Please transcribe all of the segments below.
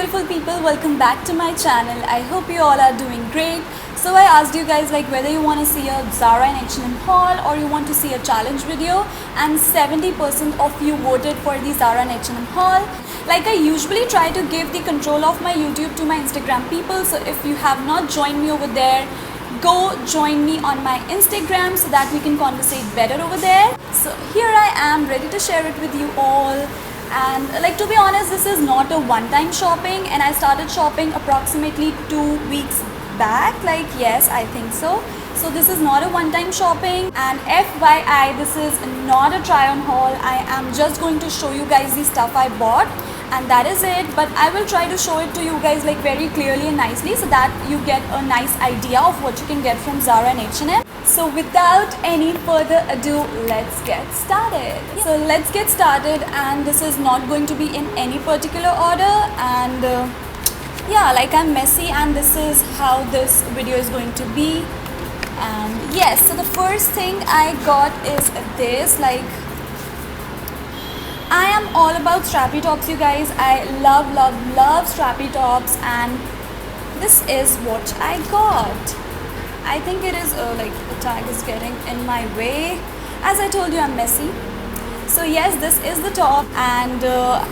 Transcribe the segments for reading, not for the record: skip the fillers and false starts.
beautiful people, welcome back to my channel. I hope you all are doing great. So I asked you guys like whether you want to see a Zara and H&M haul or you want to see a challenge video, and 70% of you voted for the Zara and H&M haul. Like I usually try to give the control of my YouTube to my Instagram people, so if you have not joined me over there, go join me on my Instagram so that we can conversate better over there. So here I am ready to share it with you all. And like, to be honest, this is not a one-time shopping, and I started shopping approximately 2 weeks back. Like, yes, I think so. So this is not a one-time shopping, and FYI, this is not a try-on haul. I am just going to show you guys the stuff I bought, and that is it. But I will try to show it to you guys like very clearly and nicely so that you get a nice idea of what you can get from Zara and H&M. So without any further ado, let's get started. So let's get started, and this is not going to be in any particular order, and yeah, like I'm messy, and this is how this video is going to be. And yes, so the first thing I got is this. Like, I am all about strappy tops, you guys. I love strappy tops, and this is what I got. I think it is like the tag is getting in my way. As I told you, I'm messy. So yes, this is the top, and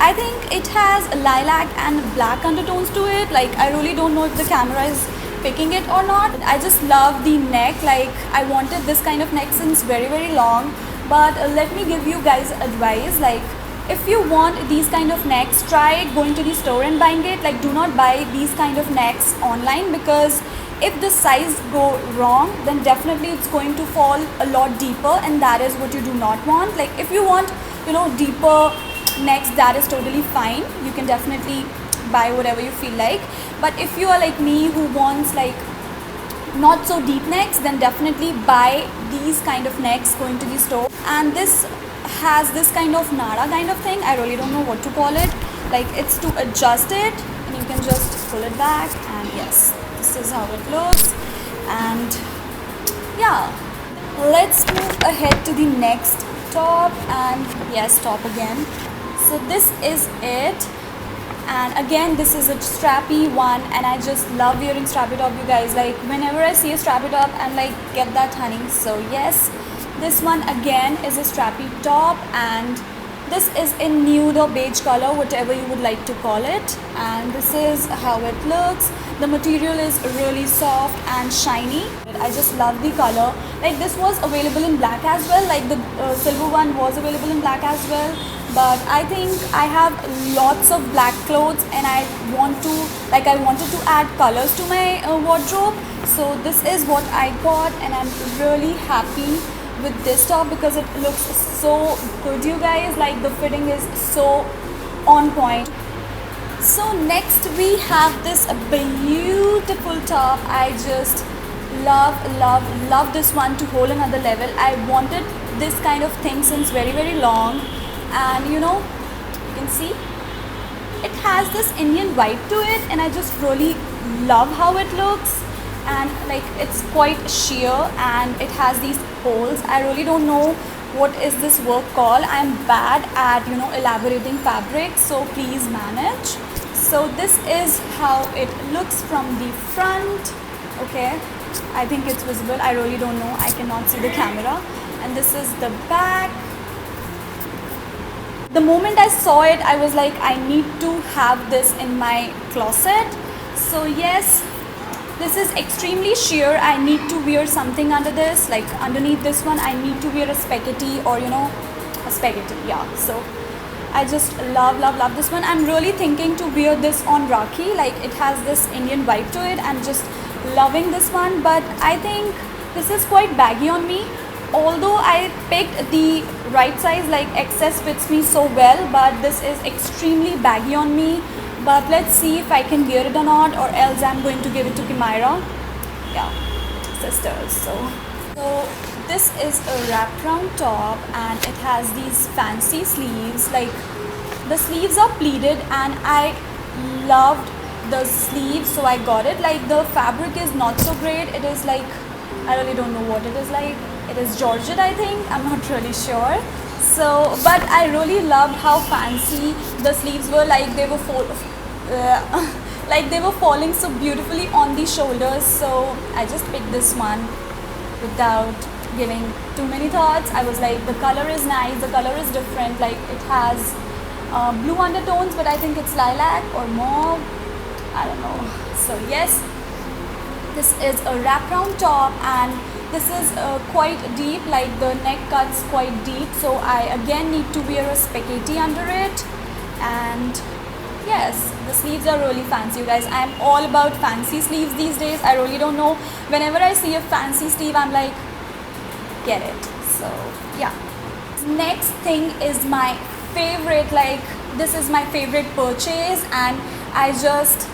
I think it has lilac and black undertones to it. Like, I really don't know if the camera is picking it or not. I just love the neck. Like, I wanted this kind of neck since very long. But let me give you guys advice. Like, if you want these kind of necks, try going to the store and buying it. Like, do not buy these kind of necks online, because if the size go wrong, then definitely it's going to fall a lot deeper, and that is what you do not want. Like, if you want, you know, deeper necks, that is totally fine. You can definitely buy whatever you feel like. But if you are like me who wants like not so deep necks, then definitely buy these kind of necks going to the store. And this has this kind of Nara kind of thing. I really don't know what to call it. Like, it's to adjust it, and you can just pull it back, and yes, this is how it looks. And yeah, let's move ahead to the next top. And yes, top again. So this is it, and again, this is a strappy one, and I just love wearing strappy top, you guys. Like, whenever I see a strappy top, I'm like, get that, honey. So yes, this one again is a strappy top, and this is in nude or beige color, whatever you would like to call it. And this is how it looks. The material is really soft and shiny. I just love the color. Like, this was available in black as well. Like, the silver one was available in black as well. But I think I have lots of black clothes, and I wanted to add colors to my wardrobe. So this is what I got, and I'm really happy with this top because it looks so good, you guys. Like, the fitting is so on point. So next we have this beautiful top. I just love this one to whole another level. I wanted this kind of thing since very long, and you know, you can see it has this Indian vibe to it, and I just really love how it looks. And like, it's quite sheer, and it has these holes. I really don't know what is this work called. I'm bad at, you know, elaborating fabric, so please manage. So this is how it looks from the front. Okay, I think it's visible. I really don't know, I cannot see the camera. And this is the back. The moment I saw it, I was like, I need to have this in my closet. So yes, this is extremely sheer. I need to wear something under this. Like, underneath this one, I need to wear a spaghetti, or you know, a spaghetti. Yeah, so I just love this one. I'm really thinking to wear this on Rakhi. Like, it has this Indian vibe to it. I'm just loving this one, but I think this is quite baggy on me. Although I picked the right size, like XS fits me so well, but this is extremely baggy on me. But let's see if I can wear it or not, or else I'm going to give it to Kimaira. Yeah, sisters. So this is a wraparound top, and it has these fancy sleeves. Like, the sleeves are pleated, and I loved the sleeves, so I got it. Like, the fabric is not so great. It is like, I really don't know what it is like. It is Georgette, I think. I'm not really sure. So, but I really loved how fancy the sleeves were. Like, they were like they were falling so beautifully on the shoulders, so I just picked this one without giving too many thoughts. I was like, the color is nice, the color is different, like it has blue undertones, but I think it's lilac or mauve, I don't know. So yes, this is a wraparound top, and this is quite deep, like the neck cuts quite deep, so I again need to wear a spaghetti under it. And yes, the sleeves are really fancy, you guys. I'm all about fancy sleeves these days. I really don't know, whenever I see a fancy sleeve, I'm like, get it. So yeah, next thing is my favorite, like this is my favorite purchase, and I just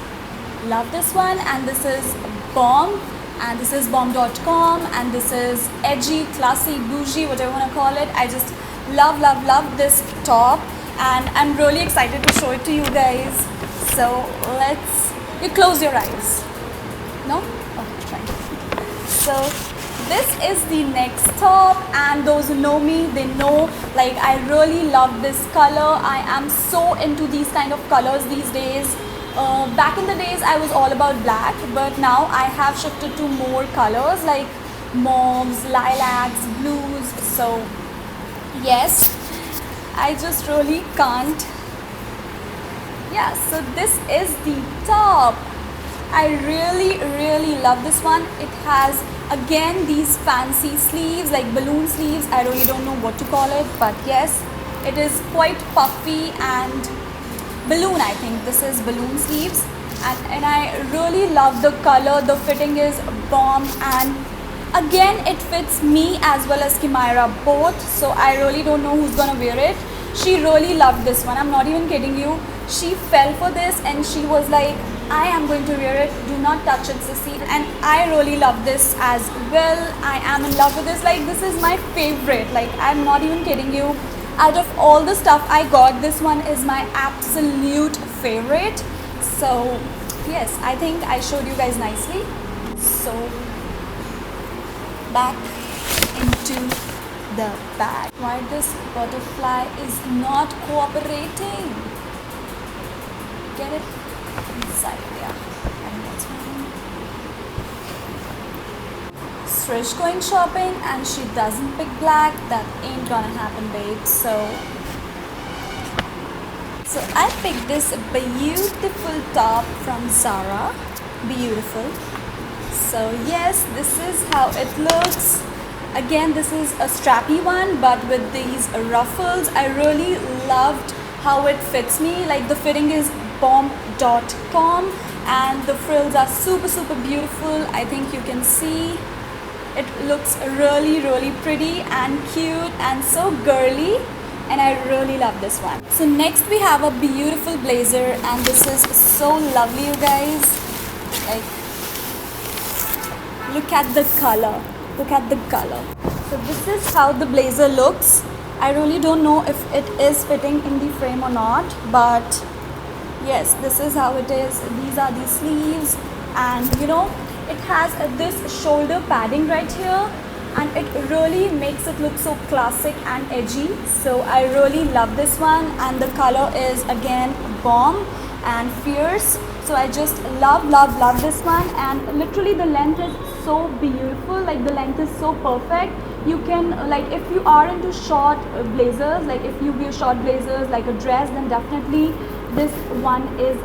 love this one. And this is Bomb, and this is bomb.com, and this is edgy, classy, bougie, whatever you want to call it. I just love this top, and I'm really excited to show it to you guys. So you close your eyes. No? Okay, try. So this is the next top, and those who know me, they know like I really love this color. I am so into these kind of colors these days. Back in the days I was all about black, but now I have shifted to more colors like mauves, lilacs, blues. So yes, I just really can't. Yeah, so this is the top. I really love this one. It has again these fancy sleeves, like balloon sleeves. I really don't know what to call it, but yes, it is quite puffy and balloon. I think this is balloon sleeves, and I really love the color. The fitting is bomb, and again it fits me as well as Kimaira both, so I really don't know who's gonna wear it. She really loved this one, I'm not even kidding you. She fell for this and she was like, I am going to wear it, do not touch it, sissy. And I really love this as well. I am in love with this, like this is my favorite, like I'm not even kidding you. Out of all the stuff I got, this one is my absolute favorite. So yes, I think I showed you guys nicely. So back into the bag. Why this butterfly is not cooperating? Get it inside, yeah. And that's fine. Srish going shopping and she doesn't pick black. That ain't gonna happen, babe. So I picked this beautiful top from Zara. Beautiful. So yes, this is how it looks. Again, this is a strappy one, but with these ruffles. I really loved how it fits me. Like the fitting is bomb.com, and the frills are super beautiful. I think you can see it looks really pretty and cute and so girly, and I really love this one. So next we have a beautiful blazer, and this is so lovely, you guys. Like, look at the color. Look at the color. So this is how the blazer looks. I really don't know if it is fitting in the frame or not, but yes, this is how it is. These are the sleeves, and you know, it has this shoulder padding right here, and it really makes it look so classic and edgy. So I really love this one, and the color is again bomb and fierce. So I just love this one, and literally the length is so beautiful. Like the length is so perfect. You can, like, if you are into short blazers, like if you wear short blazers like a dress, then definitely this one is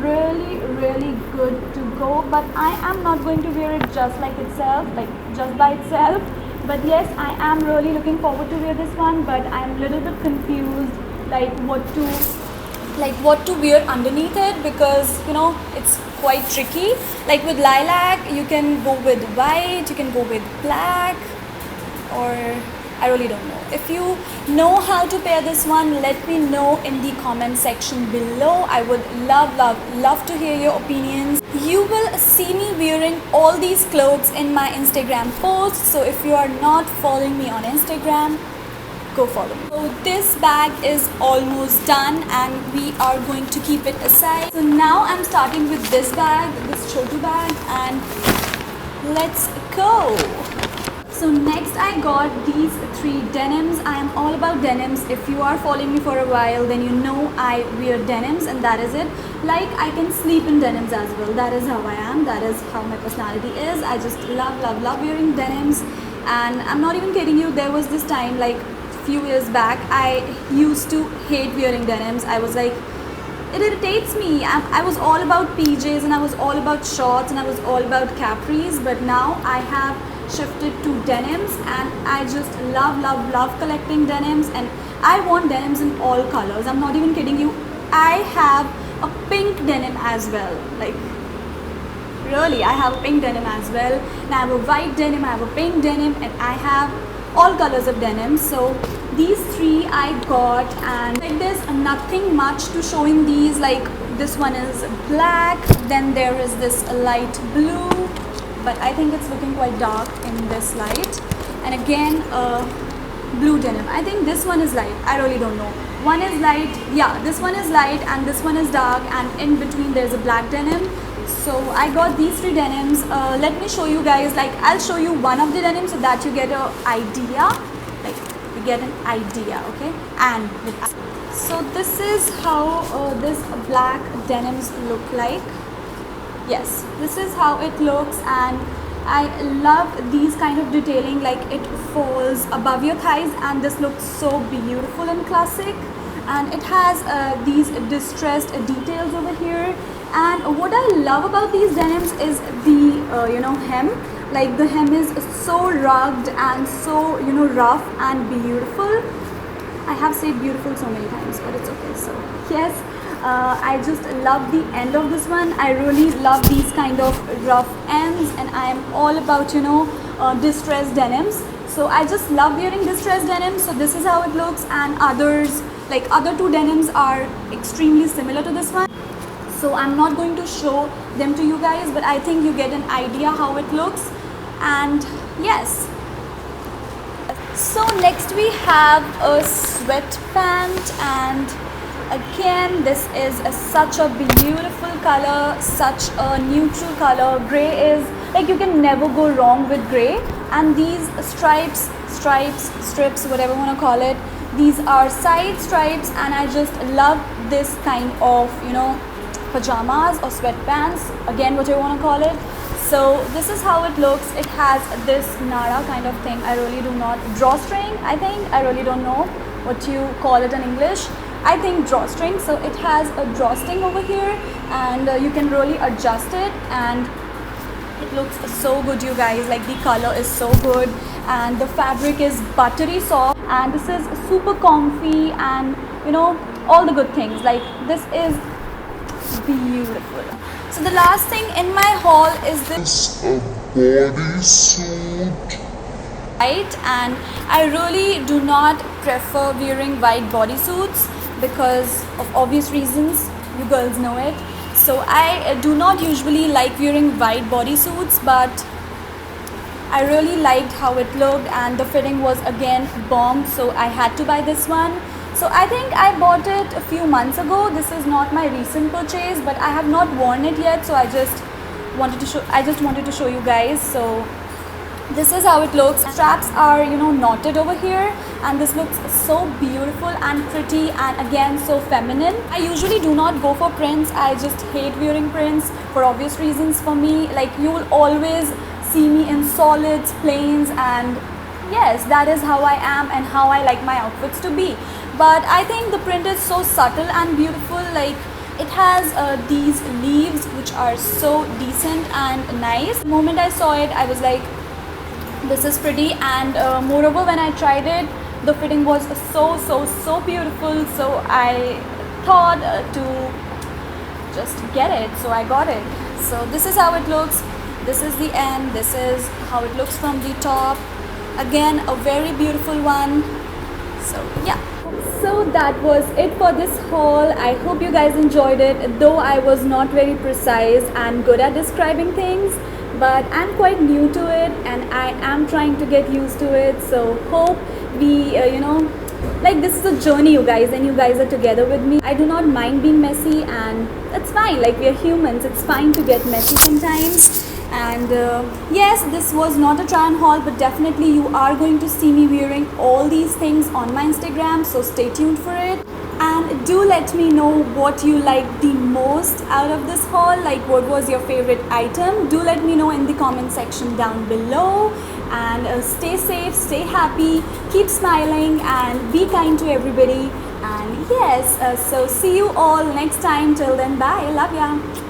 really good to go. But I am not going to wear it just like itself, like just by itself. But yes, I am really looking forward to wear this one, but I am a little bit confused like what to wear underneath it, because you know it's quite tricky. Like with lilac you can go with white, you can go with black, or I really don't know. If you know how to pair this one, let me know in the comment section below. I would love to hear your opinions. You will see me wearing all these clothes in my Instagram posts, so if you are not following me on Instagram, go follow me. So this bag is almost done, and we are going to keep it aside. So now I'm starting with this bag, this Chotu bag, and let's go. So next I got these three denims. I am all about denims. If you are following me for a while, then you know I wear denims, and that is it. Like, I can sleep in denims as well. That is how I am. That is how my personality is. I just love wearing denims. And I'm not even kidding you, there was this time, like few years back, I used to hate wearing denims. I was like, it irritates me. I was all about PJs, and I was all about shorts, and I was all about capris, but now I have shifted to denims, and I just love collecting denims, and I want denims in all colors. I'm not even kidding you. I have a pink denim as well. Like, really, I have a pink denim as well, and I have a white denim, I have a pink denim, and I have all colors of denim. So these three I got, and like, there's nothing much to showing these. Like, this one is black, then there is this light blue, but I think it's looking quite dark in this light, and again blue denim. I think this one is light, I really don't know. One is light, yeah, this one is light, and this one is dark, and in between there's a black denim. So I got these three denims. Let me show you guys, like, I'll show you one of the denims so that you get an idea, like, you get an idea, okay? And so this is how this black denims look like. Yes, this is how it looks, and I love these kind of detailing, like it falls above your thighs, and this looks so beautiful and classic. And it has these distressed details over here. And what I love about these denims is the hem. Like, the hem is so rugged and so rough and beautiful. I have said beautiful so many times, but it's okay. So yes, I just love the end of this one. I really love these kind of rough ends, and I am all about distressed denims. So I just love wearing distressed denims. So this is how it looks, and others, like other two denims, are extremely similar to this one. So I'm not going to show them to you guys, but I think you get an idea how it looks. And yes, so next we have a sweatpant, and again this is such a beautiful color, such a neutral color. Gray is like, you can never go wrong with gray. And these strips, whatever you want to call it, these are side stripes, and I just love this kind of pajamas or sweatpants, again what you want to call it. So this is how it looks. It has this Nara kind of thing. I really do not, drawstring, I think, I really don't know what you call it in English. I think drawstring. So it has a drawstring over here, and you can really adjust it, and it looks so good, you guys. Like, the color is so good, and the fabric is buttery soft, and this is super comfy, and all the good things. Like, this is beautiful. So the last thing in my haul is this bodysuit. Right, and I really do not prefer wearing white bodysuits because of obvious reasons. You girls know it. So I do not usually like wearing white bodysuits, but I really liked how it looked, and the fitting was again bomb, so I had to buy this one. So I think I bought it a few months ago. This is not my recent purchase, but I have not worn it yet, so I just wanted to show you guys. So this is how it looks. Straps are knotted over here, and this looks so beautiful and pretty, and again so feminine. I usually do not go for prints. I just hate wearing prints for obvious reasons. For me, like, you will always see me in solids, plains, and yes, that is how I am and how I like my outfits to be. But I think the print is so subtle and beautiful. Like, it has these leaves which are so decent and nice. The moment I saw it, I was like, this is pretty. And moreover, when I tried it, the fitting was so beautiful. So I thought to just get it, so I got it. So this is how it looks. This is the end. This is how it looks from the top. Again, a very beautiful one. So yeah, so that was it for this haul. I hope you guys enjoyed it, though I was not very precise and good at describing things, but I'm quite new to it and I am trying to get used to it. So hope we like, this is a journey, you guys, and you guys are together with me. I do not mind being messy, and that's fine. Like, we are humans, it's fine to get messy sometimes. And yes, this was not a try on haul, but definitely you are going to see me wearing all these things on my Instagram, so stay tuned for it. And do let me know what you liked the most out of this haul, like what was your favorite item. Do let me know in the comment section down below. And stay safe, stay happy, keep smiling, and be kind to everybody. And yes, so see you all next time. Till then, bye. Love ya.